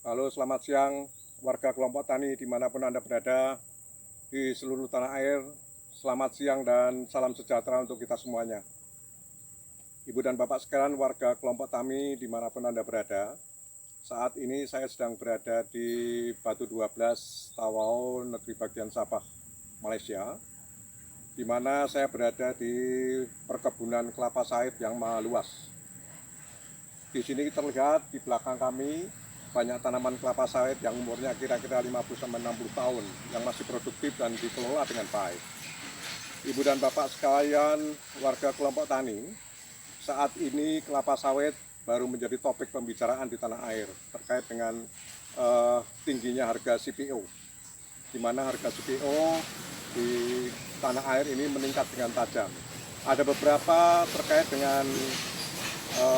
Halo, selamat siang warga kelompok tani dimanapun Anda berada di seluruh tanah air. Selamat siang dan salam sejahtera untuk kita semuanya. Ibu dan Bapak sekalian warga kelompok tani dimanapun Anda berada. Saat ini saya sedang berada di Batu 12, Tawau, negeri bagian Sabah, Malaysia, di mana saya berada di perkebunan kelapa sawit yang maha luas. Di sini terlihat di belakang kami banyak tanaman kelapa sawit yang umurnya kira-kira 50-60 tahun yang masih produktif dan dikelola dengan baik. Ibu dan Bapak sekalian warga kelompok tani, saat ini kelapa sawit baru menjadi topik pembicaraan di tanah air terkait dengan tingginya harga CPO, di mana harga CPO di tanah air ini meningkat dengan tajam. Ada beberapa terkait dengan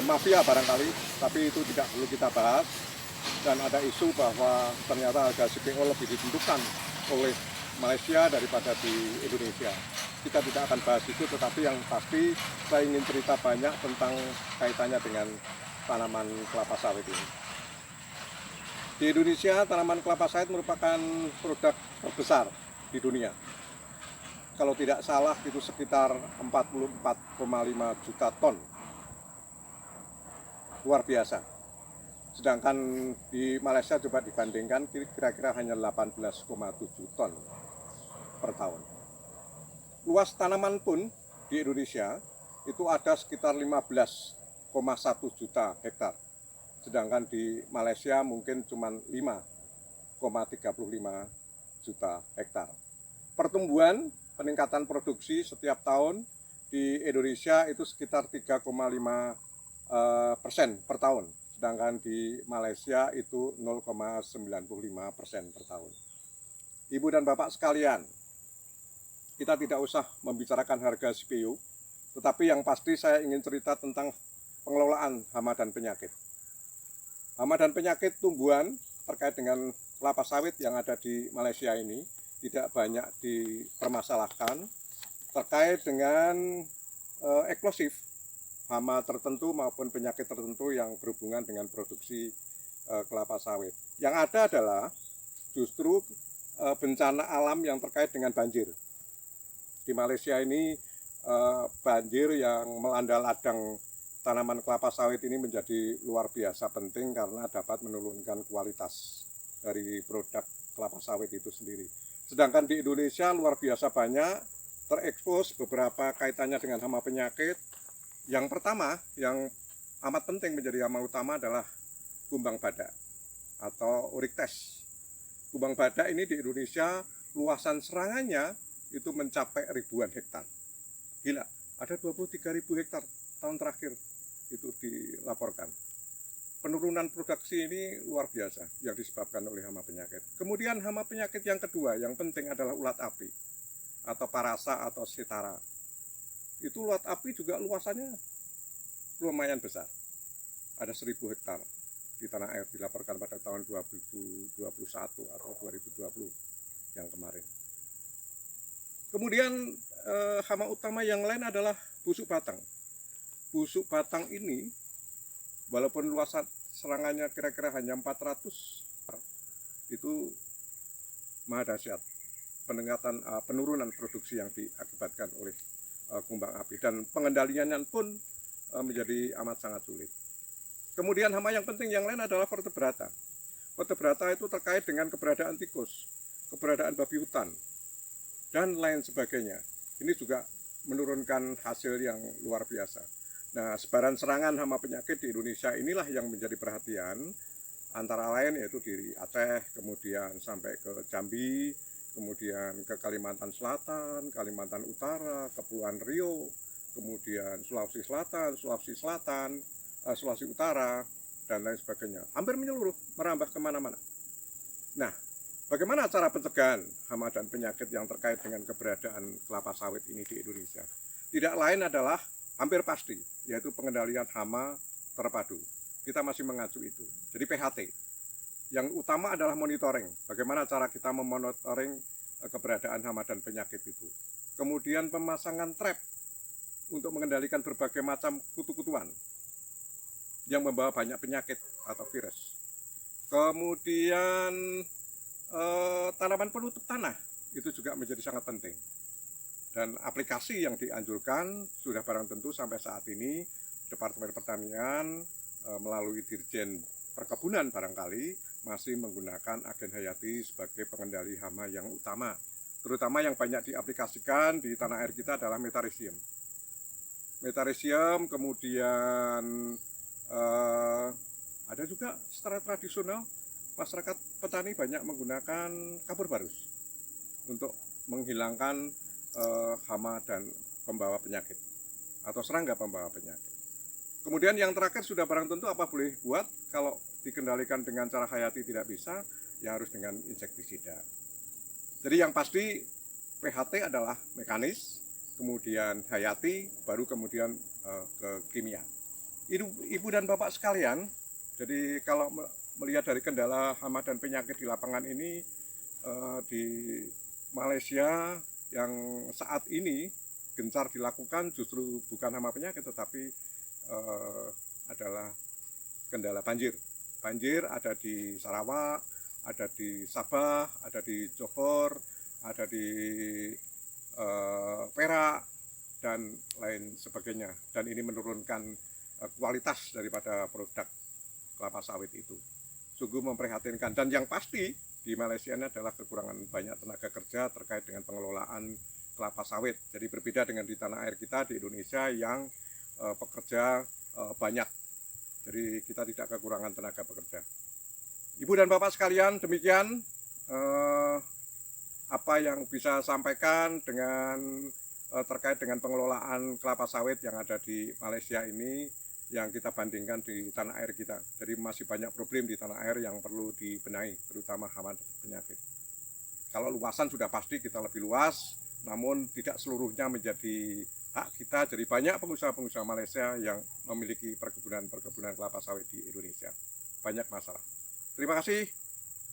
mafia barangkali, tapi itu tidak perlu kita bahas. Dan ada isu bahwa ternyata harga CPO lebih ditentukan oleh Malaysia daripada di Indonesia. Kita tidak akan bahas itu, tetapi yang pasti saya ingin cerita banyak tentang kaitannya dengan tanaman kelapa sawit ini. Di Indonesia, tanaman kelapa sawit merupakan produk terbesar di dunia. Kalau tidak salah itu sekitar 44,5 juta ton. Luar biasa. Sedangkan di Malaysia coba dibandingkan kira-kira hanya 18,7 ton per tahun. Luas tanaman pun di Indonesia itu ada sekitar 15,1 juta hektar. Sedangkan di Malaysia mungkin cuma 5,35 juta hektar. Pertumbuhan peningkatan produksi setiap tahun di Indonesia itu sekitar 3,5% per tahun. Sedangkan di Malaysia itu 0,95% per tahun. Ibu dan Bapak sekalian, kita tidak usah membicarakan harga CPO, tetapi yang pasti saya ingin cerita tentang pengelolaan hama dan penyakit. Hama dan penyakit tumbuhan terkait dengan kelapa sawit yang ada di Malaysia ini tidak banyak dipermasalahkan terkait dengan eksplosif hama tertentu maupun penyakit tertentu yang berhubungan dengan produksi kelapa sawit. Yang ada adalah justru bencana alam yang terkait dengan banjir. Di Malaysia ini banjir yang melanda ladang tanaman kelapa sawit ini menjadi luar biasa penting karena dapat menurunkan kualitas dari produk kelapa sawit itu sendiri. Sedangkan di Indonesia luar biasa banyak terekspos beberapa kaitannya dengan hama penyakit. Yang pertama, yang amat penting menjadi hama utama adalah kumbang badak atau Oryctes. Kumbang badak ini di Indonesia luasan serangannya itu mencapai ribuan hektar. Gila, ada 23.000 hektar tahun terakhir itu dilaporkan. Penurunan produksi ini luar biasa yang disebabkan oleh hama penyakit. Kemudian hama penyakit yang kedua yang penting adalah ulat api atau parasa atau sitara. Itu ulat api juga luasannya lumayan besar. Ada 1.000 hektar di tanah air dilaporkan pada tahun 2021 atau 2020 yang kemarin. Kemudian hama utama yang lain adalah busuk batang. Busuk batang ini walaupun luasan serangannya kira-kira hanya 400, itu maha dahsyat penurunan produksi yang diakibatkan oleh kumbang api, dan pengendaliannya pun menjadi amat sangat sulit. Kemudian hama yang penting yang lain adalah vertebrata. Vertebrata itu terkait dengan keberadaan tikus, keberadaan babi hutan, dan lain sebagainya. Ini juga menurunkan hasil yang luar biasa. Nah, sebaran serangan hama penyakit di Indonesia inilah yang menjadi perhatian, antara lain yaitu di Aceh, kemudian sampai ke Jambi, kemudian ke Kalimantan Selatan, Kalimantan Utara, Kepulauan Riau, kemudian Sulawesi Selatan, Sulawesi Utara, dan lain sebagainya. Hampir menyeluruh, merambah kemana-mana. Nah, bagaimana cara pencegahan hama dan penyakit yang terkait dengan keberadaan kelapa sawit ini di Indonesia? Tidak lain adalah hampir pasti, yaitu pengendalian hama terpadu. Kita masih mengacu itu. Jadi PHT. Yang utama adalah monitoring. Bagaimana cara kita memonitoring keberadaan hama dan penyakit itu. Kemudian pemasangan trap untuk mengendalikan berbagai macam kutu-kutuan yang membawa banyak penyakit atau virus. Kemudian tanaman penutup tanah itu juga menjadi sangat penting. Dan aplikasi yang dianjurkan sudah barang tentu sampai saat ini Departemen Pertanian melalui Dirjen Perkebunan barangkali masih menggunakan agen hayati sebagai pengendali hama yang utama. Terutama yang banyak diaplikasikan di tanah air kita adalah metarhizium. Metarhizium, kemudian ada juga secara tradisional masyarakat petani banyak menggunakan kapur barus untuk menghilangkan hama dan pembawa penyakit atau serangga pembawa penyakit. Kemudian yang terakhir sudah barang tentu apa boleh buat, kalau dikendalikan dengan cara hayati tidak bisa, ya harus dengan insektisida. Jadi yang pasti PHT adalah mekanis, kemudian hayati, baru kemudian ke kimia. Ibu dan bapak sekalian, jadi kalau melihat dari kendala hama dan penyakit di lapangan ini di Malaysia yang saat ini gencar dilakukan justru bukan hama penyakit tetapi adalah kendala banjir. Banjir ada di Sarawak, ada di Sabah, ada di Johor, ada di Perak dan lain sebagainya. Dan ini menurunkan kualitas daripada produk kelapa sawit itu. Sungguh memprihatinkan. Dan yang pasti di Malaysia ini adalah kekurangan banyak tenaga kerja terkait dengan pengelolaan kelapa sawit. Jadi berbeda dengan di tanah air kita di Indonesia yang pekerja banyak. Jadi kita tidak kekurangan tenaga pekerja. Ibu dan bapak sekalian, demikian apa yang bisa sampaikan dengan terkait dengan pengelolaan kelapa sawit yang ada di Malaysia ini yang kita bandingkan di tanah air kita. Jadi masih banyak problem di tanah air yang perlu dibenahi, terutama hama dan penyakit. Kalau luasan sudah pasti kita lebih luas, namun tidak seluruhnya menjadi hak kita. Jadi banyak pengusaha-pengusaha Malaysia yang memiliki perkebunan kelapa sawit di Indonesia. Banyak masalah. Terima kasih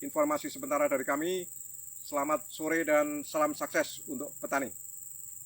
informasi sementara dari kami. Selamat sore dan salam sukses untuk petani.